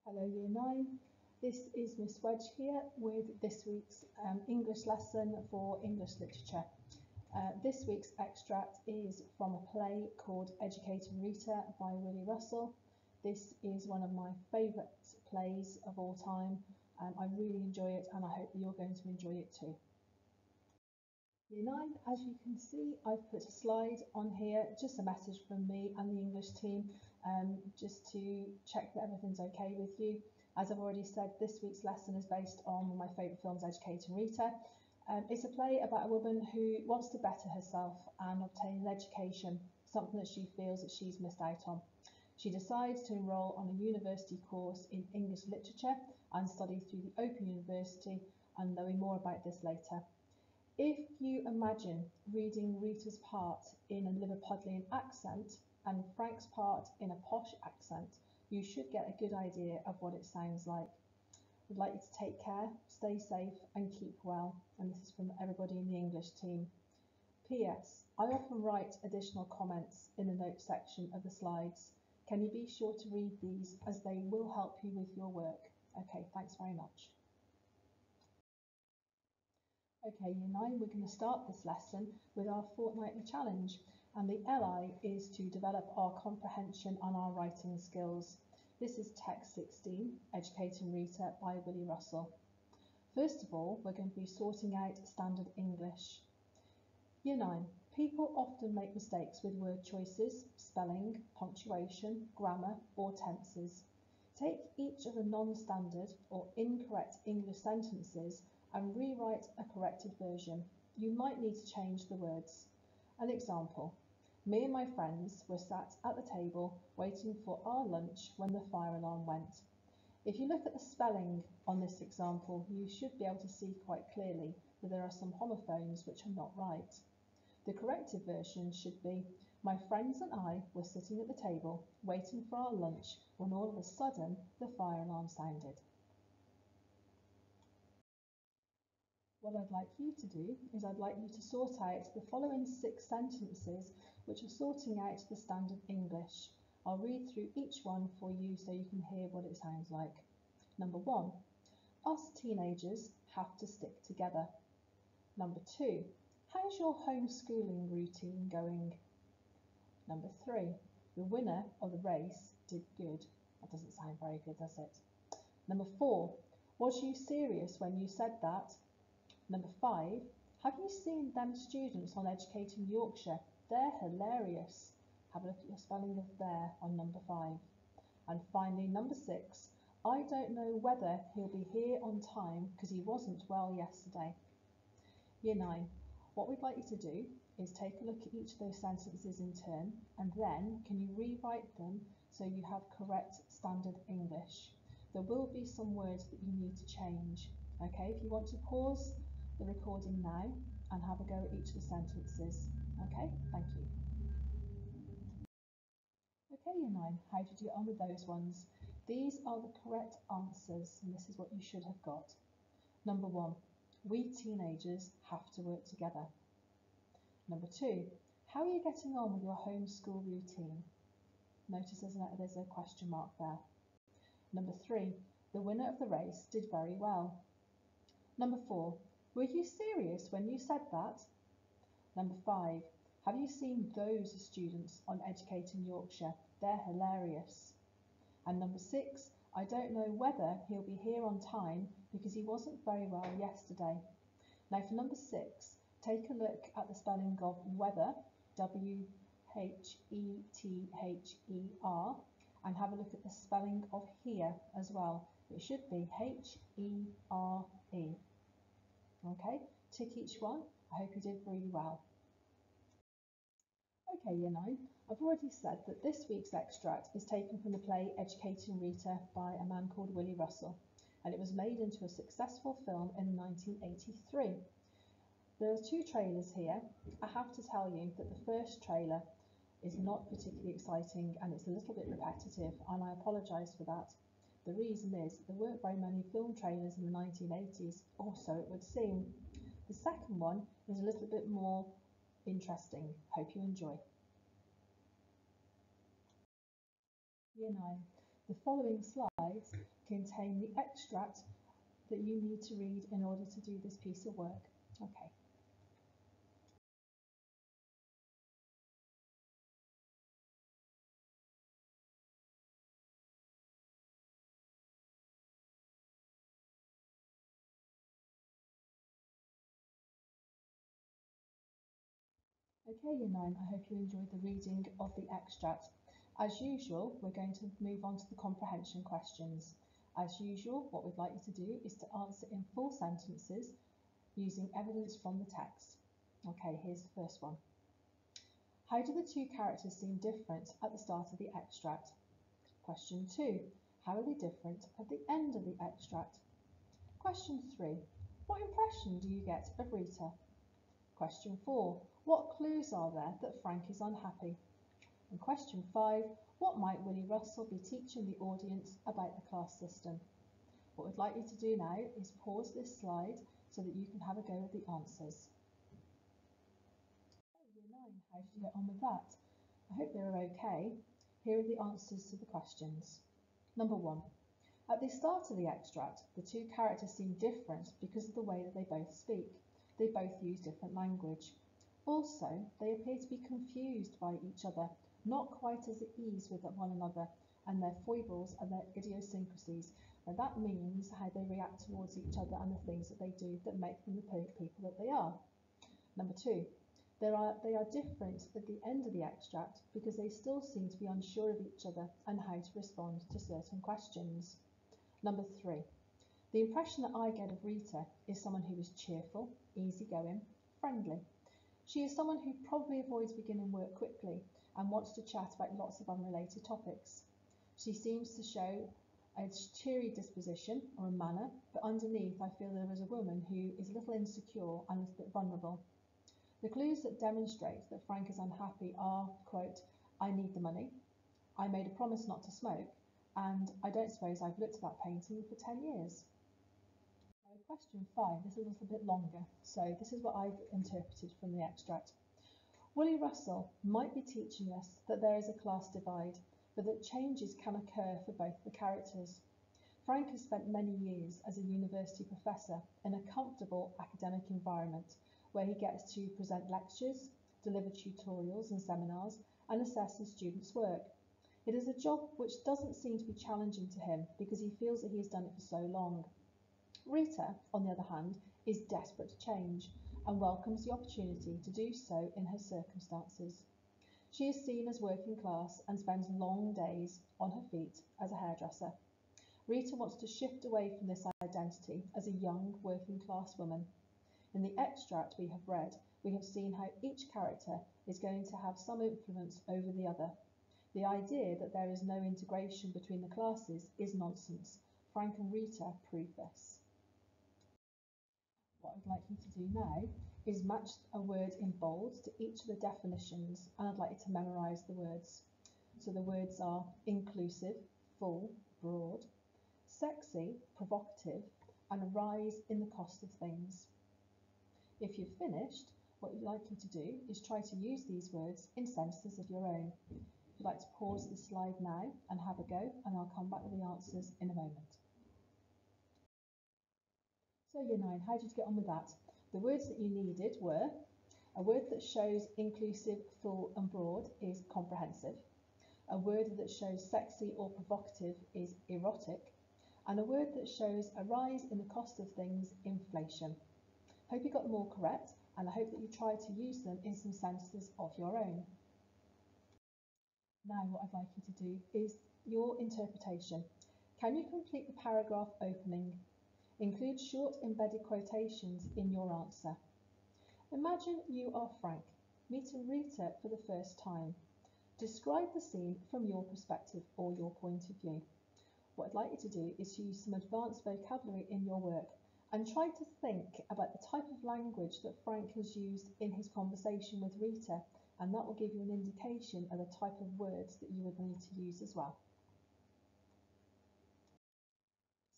Hello Year 9, this is Miss Wedge here with this week's English lesson for English Literature. This week's extract is from a play called Educating Rita by Willie Russell. This is one of my favourite plays of all time. I really enjoy it and I hope that you're going to enjoy it too. Year 9, as you can see, I've put a slide on here, just a message from me and the English team, just to check that everything's okay with you. As I've already said, this week's lesson is based on one of my favourite films, Educating Rita. It's a play about a woman who wants to better herself and obtain an education, something that she feels that she's missed out on. She decides to enrol on a university course in English literature and study through the Open University, and there'll be more about this later. If you imagine reading Rita's part in a Liverpudlian accent and Frank's part in a posh accent, you should get a good idea of what it sounds like. I'd like you to take care, stay safe and keep well. And this is from everybody in the English team. P.S. I often write additional comments in the notes section of the slides. Can you be sure to read these as they will help you with your work? Okay, thanks very much. Okay, Year 9, we're going to start this lesson with our fortnightly challenge, and the LI is to develop our comprehension and our writing skills. This is Text 16, Educating Rita by Willie Russell. First of all, we're going to be sorting out standard English. Year 9, people often make mistakes with word choices, spelling, punctuation, grammar or tenses. Take each of the non-standard or incorrect English sentences and rewrite a corrected version. You might need to change the words. An example: me and my friends were sat at the table waiting for our lunch when the fire alarm went. If you look at the spelling on this example, you should be able to see quite clearly that there are some homophones which are not right. The corrected version should be: my friends and I were sitting at the table waiting for our lunch when all of a sudden the fire alarm sounded. What I'd like you to do is I'd like you to sort out the following 6 sentences which are sorting out the standard English. I'll read through each one for you so you can hear what it sounds like. Number 1, us teenagers have to stick together. Number 2, how's your homeschooling routine going? Number 3, the winner of the race did good. That doesn't sound very good, does it? Number 4, was you serious when you said that? Number 5, have you seen them students on Educating Yorkshire? They're hilarious. Have a look at your spelling of there on number 5. And finally, number 6, I don't know whether he'll be here on time because he wasn't well yesterday. Year 9, what we'd like you to do is take a look at each of those sentences in turn, and then can you rewrite them so you have correct standard English. There will be some words that you need to change. Okay, if you want to pause the recording now and have a go at each of the sentences. Okay, thank you. Okay, Year 9, how did you get on with those ones? These are the correct answers, and this is what you should have got. Number 1, we teenagers have to work together. Number 2, how are you getting on with your homeschool routine? Notice there's a question mark there. Number 3, the winner of the race did very well. Number 4, were you serious when you said that? Number 5, have you seen those students on Educating Yorkshire? They're hilarious. And number 6, I don't know whether he'll be here on time because he wasn't very well yesterday. Now for number 6, take a look at the spelling of weather, W-H-E-T-H-E-R, and have a look at the spelling of here as well. It should be H-E-R-E. Okay, tick each one. I hope you did really well. Okay, Year 9, I've already said that this week's extract is taken from the play Educating Rita by a man called Willie Russell, and it was made into a successful film in 1983. There are 2 trailers here. I have to tell you that the first trailer is not particularly exciting and it's a little bit repetitive, and I apologise for that. The reason is there weren't very many film trailers in the 1980s, or so it would seem. The second one is a little bit more interesting. Hope you enjoy. Year 9, The following slides contain the extract that you need to read in order to do this piece of work. Okay. Okay, Year 9, I hope you enjoyed the reading of the extract. As usual, we're going to move on to the comprehension questions. As usual, what we'd like you to do is to answer in full sentences using evidence from the text. Okay, here's the first one. How do the two characters seem different at the start of the extract? Question 2. How are they different at the end of the extract? Question 3. What impression do you get of Rita? Question 4. What clues are there that Frank is unhappy? And question 5. What might Willie Russell be teaching the audience about the class system? What we'd like you to do now is pause this slide so that you can have a go at the answers. Year 9, how did you get on with that? I hope they were okay. Here are the answers to the questions. Number 1. At the start of the extract, the two characters seem different because of the way that they both speak. They both use different language. Also, they appear to be confused by each other, not quite as at ease with one another, and their foibles and their idiosyncrasies. And that means how they react towards each other and the things that they do that make them the people that they are. Number 2. They are different at the end of the extract because they still seem to be unsure of each other and how to respond to certain questions. Number 3. The impression that I get of Rita is someone who is cheerful, easygoing, friendly. She is someone who probably avoids beginning work quickly and wants to chat about lots of unrelated topics. She seems to show a cheery disposition or a manner, but underneath I feel there is a woman who is a little insecure and a little bit vulnerable. The clues that demonstrate that Frank is unhappy are, quote, I need the money, I made a promise not to smoke, and I don't suppose I've looked at that painting for 10 years. Question 5, this is a little bit longer, so this is what I've interpreted from the extract. Willie Russell might be teaching us that there is a class divide, but that changes can occur for both the characters. Frank has spent many years as a university professor in a comfortable academic environment where he gets to present lectures, deliver tutorials and seminars, and assess his students' work. It is a job which doesn't seem to be challenging to him because he feels that he has done it for so long. Rita, on the other hand, is desperate to change and welcomes the opportunity to do so in her circumstances. She is seen as working class and spends long days on her feet as a hairdresser. Rita wants to shift away from this identity as a young working class woman. In the extract we have read, we have seen how each character is going to have some influence over the other. The idea that there is no integration between the classes is nonsense. Frank and Rita prove this. What I'd like you to do now is match a word in bold to each of the definitions, and I'd like you to memorise the words. So the words are inclusive, full, broad, sexy, provocative, and a rise in the cost of things. If you've finished, what I'd like you to do is try to use these words in sentences of your own. If you'd like to pause the slide now and have a go, and I'll come back with the answers in a moment. So Year 9, how did you get on with that? The words that you needed were, a word that shows inclusive, full and broad is comprehensive. A word that shows sexy or provocative is erotic. And a word that shows a rise in the cost of things, inflation. Hope you got them all correct, and I hope that you try to use them in some sentences of your own. Now what I'd like you to do is your interpretation. Can you complete the paragraph opening? Include short embedded quotations in your answer. Imagine you are Frank, meeting Rita for the first time. Describe the scene from your perspective or your point of view. What I'd like you to do is to use some advanced vocabulary in your work and try to think about the type of language that Frank has used in his conversation with Rita, and that will give you an indication of the type of words that you would need to use as well.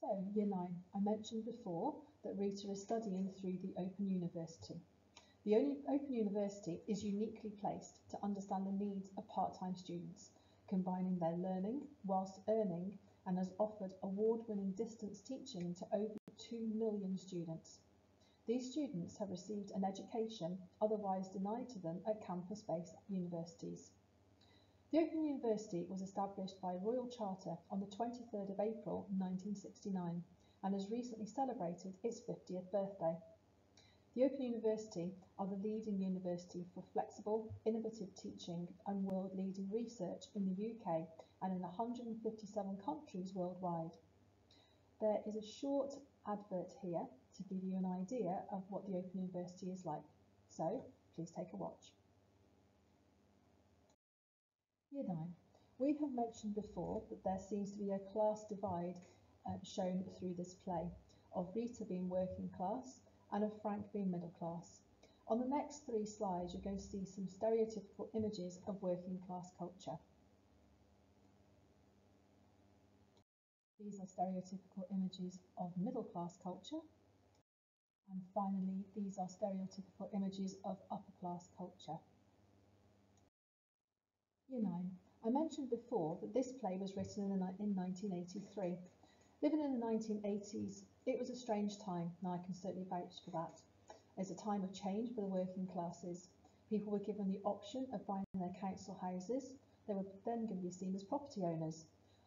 So, Year 9, I mentioned before that Rita is studying through the Open University. The Open University is uniquely placed to understand the needs of part-time students. combining their learning whilst earning, and has offered award-winning distance teaching to over 2 million students. These students have received an education otherwise denied to them at campus-based universities. The Open University was established by Royal Charter on the 23rd of April 1969 and has recently celebrated its 50th birthday. The Open University are the leading university for flexible, innovative teaching and world-leading research in the UK and in 157 countries worldwide. There is a short advert here to give you an idea of what the Open University is like. So, please take a watch. Year 9. We have mentioned before that there seems to be a class divide shown through this play, of Rita being working class and of Frank being middle class. On the next 3 slides, you're going to see some stereotypical images of working class culture. These are stereotypical images of middle class culture. And finally, these are stereotypical images of upper class culture. Year 9. I mentioned before that this play was written in 1983. Living in the 1980s, it was a strange time, and I can certainly vouch for that. It's a time of change for the working classes. People were given the option of buying their council houses. They were then going to be seen as property owners.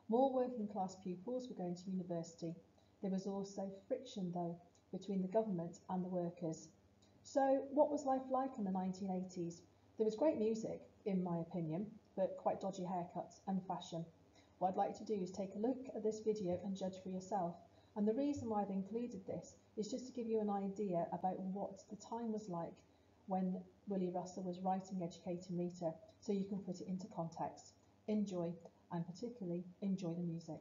More working class pupils were going to university. There was also friction, though, between the government and the workers. So what was life like in the 1980s? There was great music, in my opinion, but quite dodgy haircuts and fashion. What I'd like to do is take a look at this video and judge for yourself. And the reason why I've included this is just to give you an idea about what the time was like when Willie Russell was writing Educating Rita, so you can put it into context. Enjoy, and particularly enjoy the music.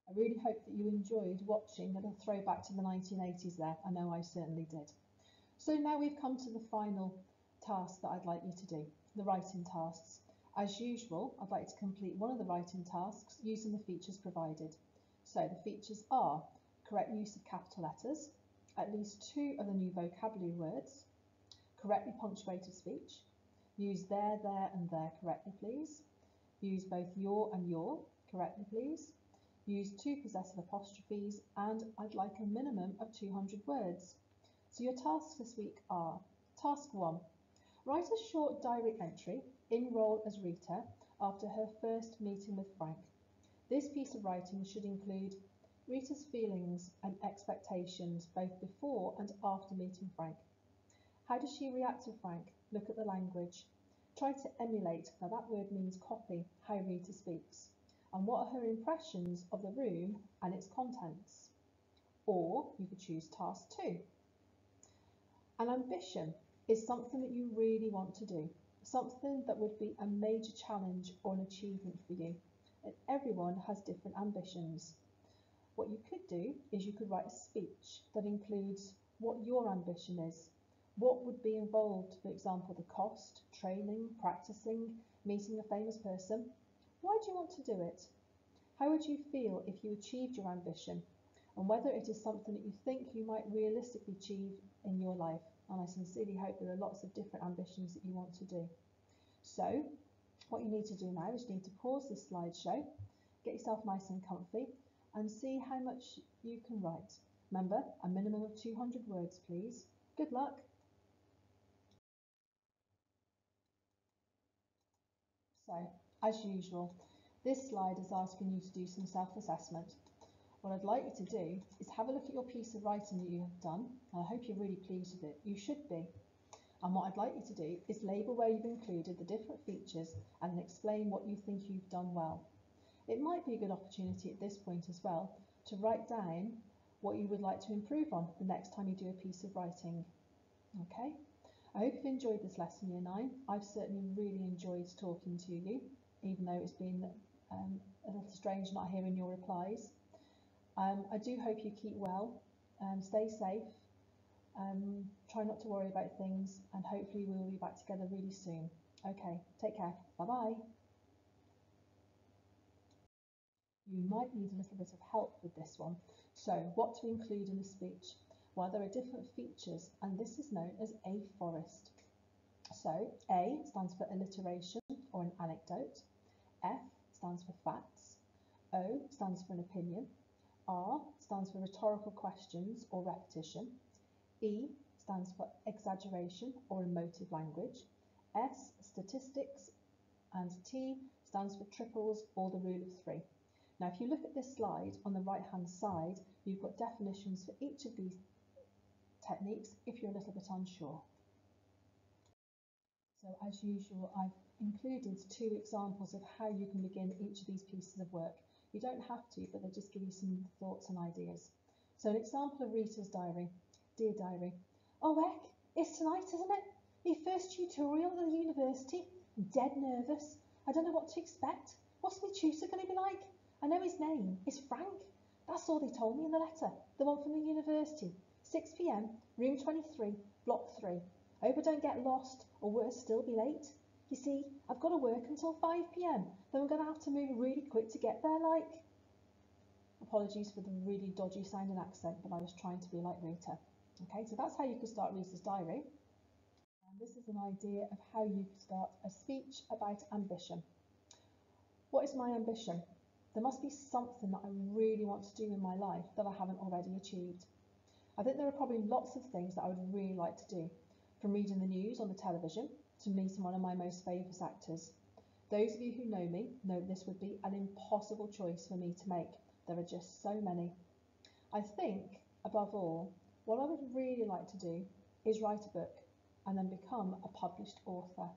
I really hope that you enjoyed watching a little throwback to the 1980s there. I know I certainly did. So now we've come to the final task that I'd like you to do, the writing tasks. As usual, I'd like to complete one of the writing tasks using the features provided. So the features are correct use of capital letters, at least 2 of the new vocabulary words, correctly punctuated speech, use there, and there correctly please, use both your and your correctly please, use 2 possessive apostrophes, and I'd like a minimum of 200 words. So your tasks this week are: Task 1. Write a short diary entry in role as Rita after her first meeting with Frank. This piece of writing should include Rita's feelings and expectations both before and after meeting Frank. How does she react to Frank? Look at the language. Try to emulate, now that word means copy, how Rita speaks. And what are her impressions of the room and its contents? Or you could choose task 2. An ambition is something that you really want to do, something that would be a major challenge or an achievement for you. And everyone has different ambitions. What you could do is you could write a speech that includes what your ambition is. What would be involved, for example, the cost, training, practicing, meeting a famous person. Why do you want to do it? How would you feel if you achieved your ambition? And whether it is something that you think you might realistically achieve in your life. And I sincerely hope there are lots of different ambitions that you want to do. So what you need to do now is you need to pause this slideshow, get yourself nice and comfy, and see how much you can write. Remember, a minimum of 200 words, please. Good luck. So, as usual, this slide is asking you to do some self-assessment. What I'd like you to do is have a look at your piece of writing that you have done, and I hope you're really pleased with it. You should be. And what I'd like you to do is label where you've included the different features and then explain what you think you've done well. It might be a good opportunity at this point as well to write down what you would like to improve on the next time you do a piece of writing. Okay? I hope you've enjoyed this lesson, Year 9. I've certainly really enjoyed talking to you, even though it's been a little strange not hearing your replies. I do hope you keep well, stay safe, try not to worry about things, and hopefully we'll be back together really soon. Okay, take care. Bye-bye. You might need a little bit of help with this one. So, what to include in a speech? Well, there are different features, and this is known as a forest. So, A stands for alliteration or an anecdote. F stands for facts. O stands for an opinion. R stands for rhetorical questions or repetition. E stands for exaggeration or emotive language. S, statistics. And T stands for triples or the rule of three. Now, if you look at this slide on the right-hand side, you've got definitions for each of these techniques if you're a little bit unsure. So as usual, I've included 2 examples of how you can begin each of these pieces of work. You don't have to, but they just give you some thoughts and ideas. So an example of Rita's diary. Dear diary, oh heck, it's tonight, isn't it? My first tutorial at the university. I'm dead nervous. I don't know what to expect. What's my tutor going to be like? I know his name is Frank. That's all they told me in the letter. The one from the university. 6 p.m, room 23, block 3. I hope I don't get lost, or worse still, be late. You see, I've got to work until 5 p.m, then I'm going to have to move really quick to get there, like. Apologies for the really dodgy sounding accent, but I was trying to be like Rita. Okay, so that's how you could start Rita's diary. And this is an idea of how you could start a speech about ambition. What is my ambition? There must be something that I really want to do in my life that I haven't already achieved. I think there are probably lots of things that I would really like to do, from reading the news on the television to meeting one of my most favourite actors. Those of you who know me know this would be an impossible choice for me to make. There are just so many. I think, above all, what I would really like to do is write a book and then become a published author.